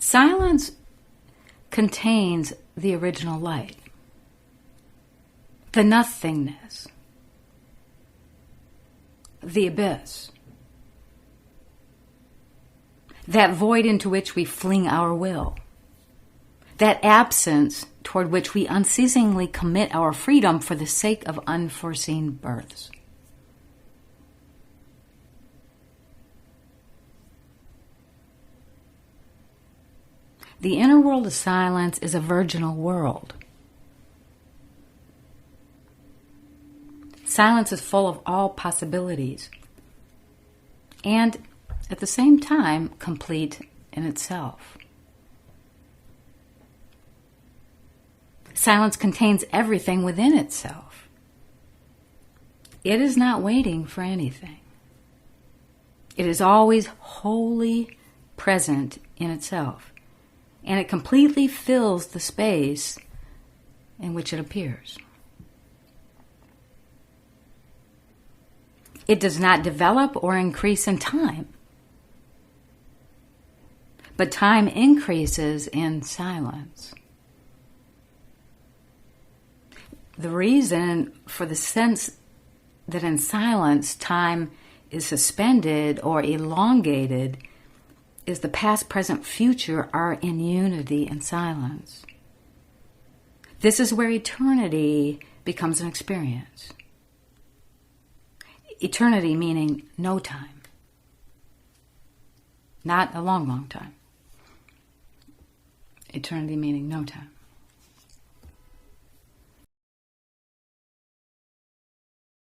Silence contains the original light, the nothingness, the abyss, that void into which we fling our will, that absence toward which we unceasingly commit our freedom for the sake of unforeseen births. The inner world of silence is a virginal world. Silence is full of all possibilities and, at the same time, complete in itself. Silence contains everything within itself. It is not waiting for anything. It is always wholly present in itself, and it completely fills the space in which it appears. It does not develop or increase in time, but time increases in silence. The reason for the sense that in silence time is suspended or elongated is the past, present, future are in unity in silence. This is where eternity becomes an experience. Eternity meaning no time. Not a long, long time. Eternity meaning no time.